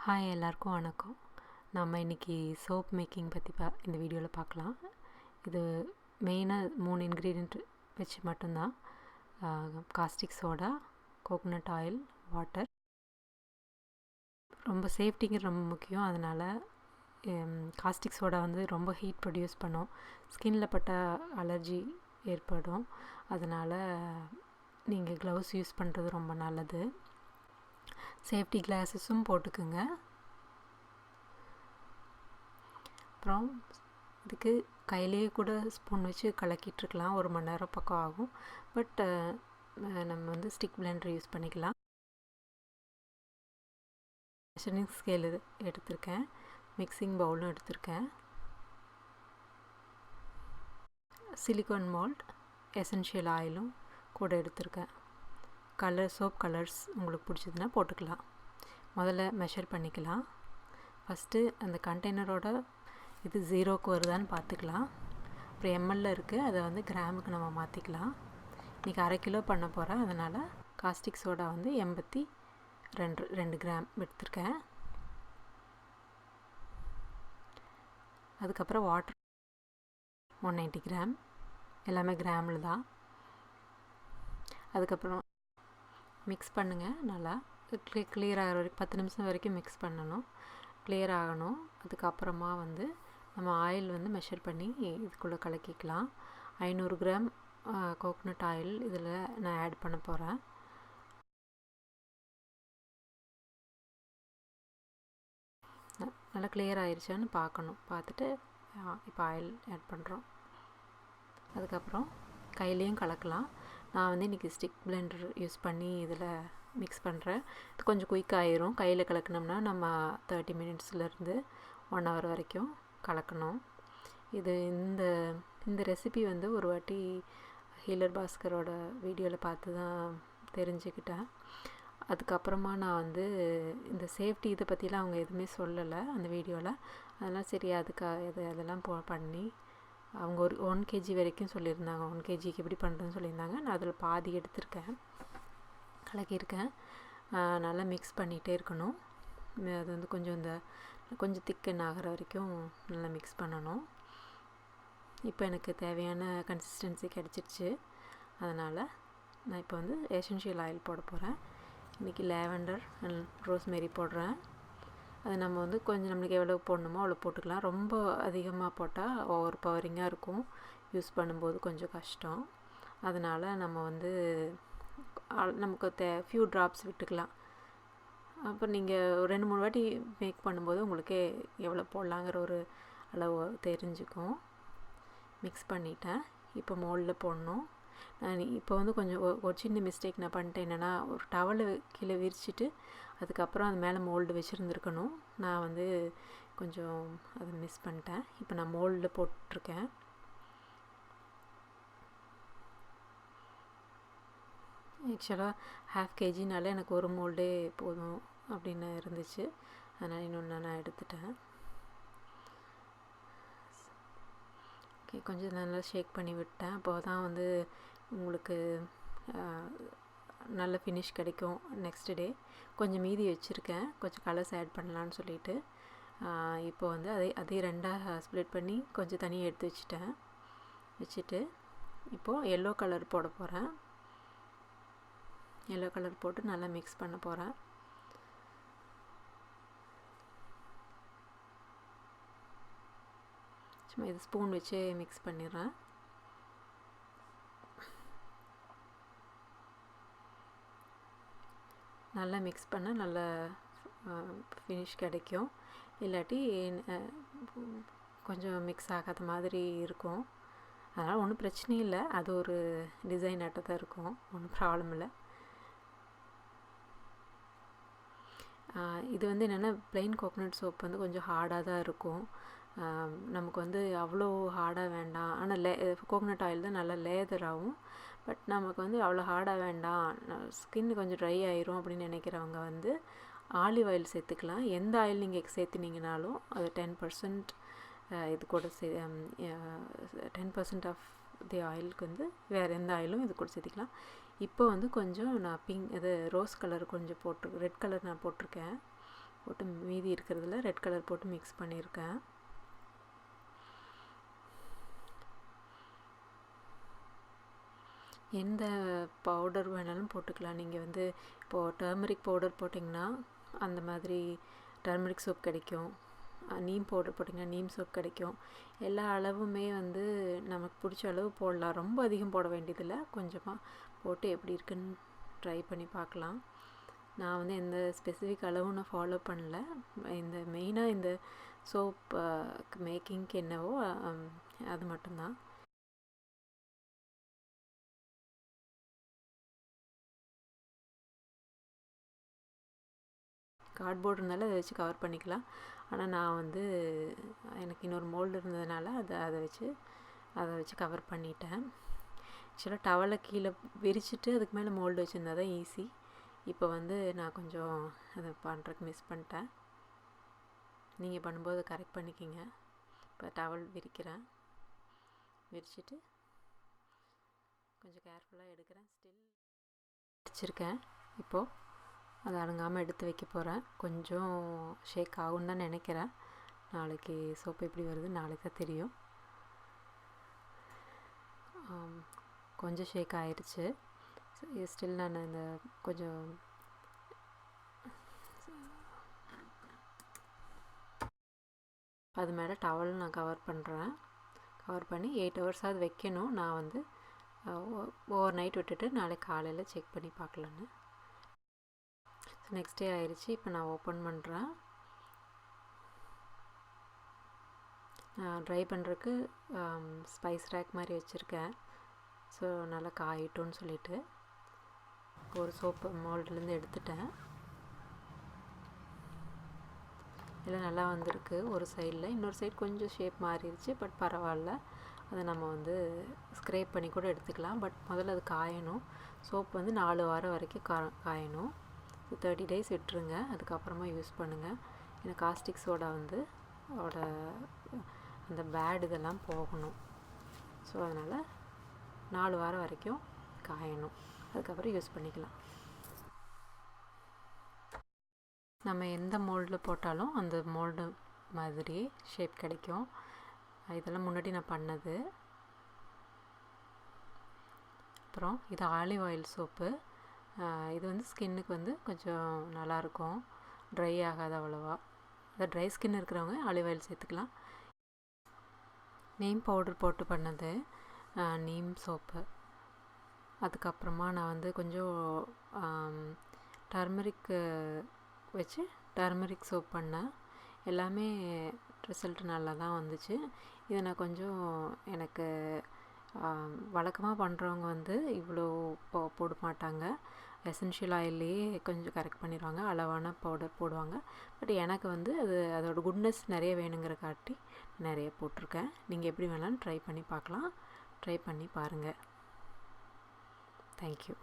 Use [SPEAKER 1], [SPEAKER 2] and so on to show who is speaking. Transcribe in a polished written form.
[SPEAKER 1] Hi எல்லாருக்கும் வணக்கம். நம்ம இன்றைக்கி சோப் மேக்கிங் பற்றி இந்த வீடியோவில் பார்க்கலாம். இது மெயினாக 3 இன்க்ரீடியண்ட் வச்சு மட்டும்தான். Caustic soda, coconut oil, water. ரொம்ப சேஃப்டிங்க ரொம்ப முக்கியம். அதனால் காஸ்டிக் சோடா ரொம்ப ஹீட் ப்ரொடியூஸ் பண்ணும், ஸ்கின்னில் பட்ட அலர்ஜி ஏற்படும். அதனால் நீங்கள் க்ளவுஸ் யூஸ் பண்ணுறது ரொம்ப நல்லது. சேஃப்டி கிளாஸஸும் போட்டுக்குங்க. அப்புறம் இதுக்கு கையிலேயே கூட ஸ்பூன் வச்சு கலக்கிட்டுருக்கலாம். 1 மணி நேரம் பக்கம் ஆகும். பட் நம்ம ஸ்டிக் பிளெண்டர் யூஸ் பண்ணிக்கலாம். மெஷரிங் ஸ்கேல் எடுத்திருக்கேன், மிக்சிங் பவுலும் எடுத்திருக்கேன், சிலிக்கான் மோல்ட், எசென்ஷியல் ஆயிலும் கூட எடுத்திருக்கேன். சோப் கலர்ஸ் உங்களுக்கு பிடிச்சதுன்னா போட்டுக்கலாம். முதல்ல மெஷர் பண்ணிக்கலாம். ஃபஸ்ட்டு அந்த கண்டெய்னரோட இது 0க்கு வருதான்னு பார்த்துக்கலாம். அப்புறம் எம்எல்ல இருக்குது, அதை கிராமுக்கு நம்ம மாற்றிக்கலாம். இன்றைக்கி 1/2 கிலோ பண்ண போகிறேன். அதனால் காஸ்டிக் சோடா 82 கிராம் எடுத்திருக்கேன். அதுக்கப்புறம் வாட்டர் 190 கிராம், எல்லாமே கிராமில் தான். அதுக்கப்புறம் மிக்ஸ் பண்ணுங்கள். நல்லா கிளியர் ஆகிற வரைக்கும் 10 நிமிஷம் வரைக்கும் மிக்ஸ் பண்ணணும், கிளியர் ஆகணும். அதுக்கப்புறமா நம்ம ஆயில் மெஷர் பண்ணி இதுக்குள்ளே கலக்கிக்கலாம். 500 கிராம் கோகோனட் ஆயில் இதில் நான் ஆட் பண்ண போகிறேன். நல்லா கிளியர் ஆயிடுச்சான்னு பார்க்கணும். பார்த்துட்டு இப்போ ஆயில் ஆட் பண்ணுறோம். அதுக்கப்புறம் கையிலையும் கலக்கலாம். நான் இன்றைக்கி ஸ்டிக் பிளெண்டர் யூஸ் பண்ணி இதில் மிக்ஸ் பண்ணுறேன். இது கொஞ்சம் குயிக் ஆயிரும். கையில் கலக்கணும்னா நம்ம 30 மினிட்ஸ்லேருந்து 1 ஹவர் வரைக்கும் கலக்கணும். இது இந்த ரெசிபி ஒரு வாட்டி ஹீலர் பாஸ்கரோட வீடியோவில் பார்த்து தான் தெரிஞ்சுக்கிட்டேன். அதுக்கப்புறமா நான் இந்த சேஃப்டி இதை பற்றிலாம் அவங்க எதுவுமே சொல்லலை அந்த வீடியோவில். அதெல்லாம் சரி அதெல்லாம் பண்ணி அவங்க ஒரு 1 kg வரைக்கும் சொல்லியிருந்தாங்க. 1 kgக்கு எப்படி பண்ணுறதுன்னு சொல்லியிருந்தாங்க. நான் அதில் பாதி எடுத்திருக்கேன், கலக்கியிருக்கேன். நல்லா மிக்ஸ் பண்ணிகிட்டே இருக்கணும். அது கொஞ்சம் திக்கன் ஆகிற வரைக்கும் நல்லா மிக்ஸ் பண்ணணும். இப்போ எனக்கு தேவையான கன்சிஸ்டன்சி கிடச்சிருச்சு. அதனால் நான் இப்போ எசென்ஷியல் ஆயில் போட போகிறேன். இன்றைக்கி லேவெண்டர் அண்ட் ரோஸ்மெரி போடுறேன். அது நம்ம கொஞ்சம் நம்மளுக்கு எவ்வளோ போடணுமோ அவ்வளோ போட்டுக்கலாம். ரொம்ப அதிகமாக போட்டால் ஓவர் பவரிங்காக இருக்கும், யூஸ் பண்ணும்போது கொஞ்சம் கஷ்டம். அதனால் நம்ம நமக்கு ஃபியூ ட்ராப்ஸ் விட்டுக்கலாம். அப்போ நீங்கள் 2-3 வாட்டி மேக் பண்ணும்போது உங்களுக்கே எவ்வளோ போடலாங்கிற ஒரு அளவு தெரிஞ்சுக்கும். மிக்ஸ் பண்ணிட்டேன். இப்போ மோல்டில் போடணும். நான் இப்போ கொஞ்சம் ஒரு சின்ன மிஸ்டேக் நான் பண்ணிட்டேன். என்னென்னா, ஒரு டவலை கீழே விரிச்சிட்டு அதுக்கப்புறம் அது மேலே மோல்டு வச்சுருந்துருக்கணும். நான் கொஞ்சம் அதை மிஸ் பண்ணிட்டேன். இப்போ நான் மோல்டில் போட்டிருக்கேன். ஆக்சுவலாக 1/2 kgனால எனக்கு ஒரு மோல்டே போதும் அப்படின்னு இருந்துச்சு. அதனால் இன்னொன்று நான் எடுத்துட்டேன். ஓகே, கொஞ்சம் நல்லா ஷேக் பண்ணி விட்டேன். அப்போ தான் உங்களுக்கு நல்ல ஃபினிஷ் கிடைக்கும். நெக்ஸ்ட் டே கொஞ்சம் மீதி வச்சுருக்கேன், கொஞ்சம் கலர்ஸ் ஆட் பண்ணலான்னு சொல்லிவிட்டு. இப்போ அதே 2ஆக ஸ்ப்ளிட் பண்ணி கொஞ்சம் தனியாக எடுத்து வச்சுட்டு இப்போது எல்லோ கலர் போட போகிறேன். எல்லோ கலர் போட்டு நல்லா மிக்ஸ் பண்ண போகிறேன். சும்மா இது ஸ்பூன் வச்சு மிக்ஸ் பண்ணிடுறேன். நல்லா மிக்ஸ் பண்ண நல்ல ஃபினிஷ் கிடைக்கும். இல்லாட்டி கொஞ்சம் மிக்ஸ் ஆகாத மாதிரி இருக்கும். அதனால் ஒன்றும் பிரச்சனை இல்லை, அது ஒரு டிசைன் ஆட்டத்தான் இருக்கும், ஒன்றும் ப்ராப்ளம் இல்லை. இது என்னென்னா, ப்ளைன் கோகோனட் சோப் கொஞ்சம் ஹார்டாக தான் இருக்கும். நமக்கு அவ்வளோ ஹார்டாக வேண்டாம். ஆனால் கோகோனட் ஆயில் தான் நல்லா லேதராகவும். பட் நமக்கு அவ்வளோ ஹார்டாக வேண்டாம், ஸ்கின் கொஞ்சம் ட்ரை ஆயிரும் அப்படின்னு நினைக்கிறவங்க ஆலிவ் ஆயில் சேர்த்துக்கலாம். எந்த ஆயில் நீங்கள் சேர்த்துனீங்கனாலும் அது 10% இது கூட 10% ஆஃப் தி ஆயிலுக்கு வேறு எந்த ஆயிலும் இது கூட சேர்த்திக்கலாம். இப்போ கொஞ்சம் நான் ரோஸ் கலர் கொஞ்சம் ரெட் கலர் நான் போட்டிருக்கேன். போட்டு மீதி இருக்கிறதுல ரெட் கலர் போட்டு மிக்ஸ் பண்ணியிருக்கேன். எந்த பவுடர் வேணாலும் போட்டுக்கலாம். நீங்கள் வந்து இப்போது டர்மரிக் பவுடர் போட்டிங்கன்னா அந்த மாதிரி டர்மரிக் சோப் கிடைக்கும். நீம் பவுடர் போட்டிங்கன்னா நீம் சோப் கிடைக்கும். எல்லா அளவுமே வந்து நமக்கு பிடிச்ச அளவு போடலாம். ரொம்ப அதிகம் போட வேண்டியதில்லை, கொஞ்சமாக போட்டு எப்படி இருக்குன்னு ட்ரை பண்ணி பார்க்கலாம். நான் வந்து எந்த ஸ்பெசிஃபிக் அளவும் நான் ஃபாலோ பண்ணல. இந்த மெயினாக இந்த சோப் மேக்கிங்க்கு என்னவோ அது மட்டும்தான். கார்ட்போர்ட் இருந்தாலும் அதை வச்சு கவர் பண்ணிக்கலாம். ஆனால் நான் வந்து எனக்கு இன்னொரு மோல்டு இருந்ததுனால அதை வச்சு கவர் பண்ணிட்டேன். ஆக்சுவலாக டவலை கீழே விரிச்சிட்டு அதுக்கு மேலே மோல்டு வச்சுருந்தா தான் ஈஸி. இப்போ வந்து நான் கொஞ்சம் அதை பண்ணுறதுக்கு மிஸ் பண்ணிட்டேன். நீங்கள் பண்ணும்போது கரெக்ட் பண்ணிக்கிங்க. இப்போ டவல் விரிச்சிட்டு கொஞ்சம் கேர்ஃபுல்லாக எடுக்கிறேன். ஸ்டில் வச்சுருக்கேன். இப்போது அதை அடங்காமல் எடுத்து வைக்க போகிறேன். கொஞ்சம் ஷேக் ஆகும்னு தான் நினைக்கிறேன். நாளைக்கு சோப்பு எப்படி வருது நாளைக்கு தான் தெரியும். கொஞ்சம் ஷேக் ஆயிடுச்சு. ஸ்டில் நான் இந்த கொஞ்சம் அது மேலே டவல் நான் கவர் பண்ணுறேன். கவர் பண்ணி 8 ஹவர்ஸாவது வைக்கணும். நான் வந்து ஓவர் நைட் விட்டுட்டு நாளைக்கு காலையில் செக் பண்ணி பார்க்கலான்னு. நெக்ஸ்ட் டே ஆயிடுச்சு. இப்போ நான் ஓப்பன் பண்ணுறேன். ட்ரை பண்ணுறதுக்கு ஸ்பைஸ் ரேக் மாதிரி வச்சுருக்கேன். ஸோ நல்லா காயிட்டோன்னு சொல்லிவிட்டு ஒரு சோப்பு மோல்டுலேருந்து எடுத்துட்டேன். இதில் நல்லா வந்திருக்கு ஒரு சைடில். இன்னொரு சைடு கொஞ்சம் ஷேப் மாறிடுச்சு, பட் பரவாயில்ல. அதை நம்ம வந்து ஸ்க்ரேப் பண்ணி கூட எடுத்துக்கலாம். பட் முதல்ல அது காயணும். சோப் வந்து 4 வாரம் வரைக்கும் காயணும். 30 days விட்டுருங்க, அதுக்கப்புறமா யூஸ் பண்ணுங்கள். ஏன்னா காஸ்டிக் சோடா வந்து அந்த பேட் இதெல்லாம் போகணும். ஸோ அதனால் 4 வாரம் வரைக்கும் காயணும், அதுக்கப்புறம் யூஸ் பண்ணிக்கலாம். நம்ம எந்த மோல்டில் போட்டாலும் அந்த மோல்டு மாதிரி ஷேப் கிடைக்கும். இதெல்லாம் முன்னாடி நான் பண்ணது. அப்புறம் இது ஆலிவ் ஆயில் சோப்பு. இது வந்து ஸ்கின்னுக்கு வந்து கொஞ்சம் நல்லாயிருக்கும், ட்ரை ஆகாது அவ்வளோவா. அதை ட்ரை ஸ்கின் இருக்கிறவங்க ஆலிவ் ஆயில் சேர்த்துக்கலாம். நீம் பவுடர் போட்டு பண்ணது நீம் சோப்பு. அதுக்கப்புறமா நான் வந்து கொஞ்சம் டர்மரிக்கு வச்சு டர்மரிக் சோப் பண்ணேன். எல்லாமே ரிசல்ட் நல்லா தான் வந்துச்சு. இதை நான் கொஞ்சம் எனக்கு வழக்கமாக பண்ணுறவங்க வந்து இவ்வளோ போட மாட்டாங்க. எசென்ஷியல் ஆயில்லையே கொஞ்சம் கரெக்ட் பண்ணிடுவாங்க, அளவான பவுடர் போடுவாங்க. பட் எனக்கு வந்து அதோட குட்னஸ் நிறைய வேணுங்கிற காட்டி நிறைய போட்டிருக்கேன். நீங்கள் எப்படி வேணாலும் ட்ரை பண்ணி பார்க்கலாம். ட்ரை பண்ணி பாருங்கள். தேங்க்யூ.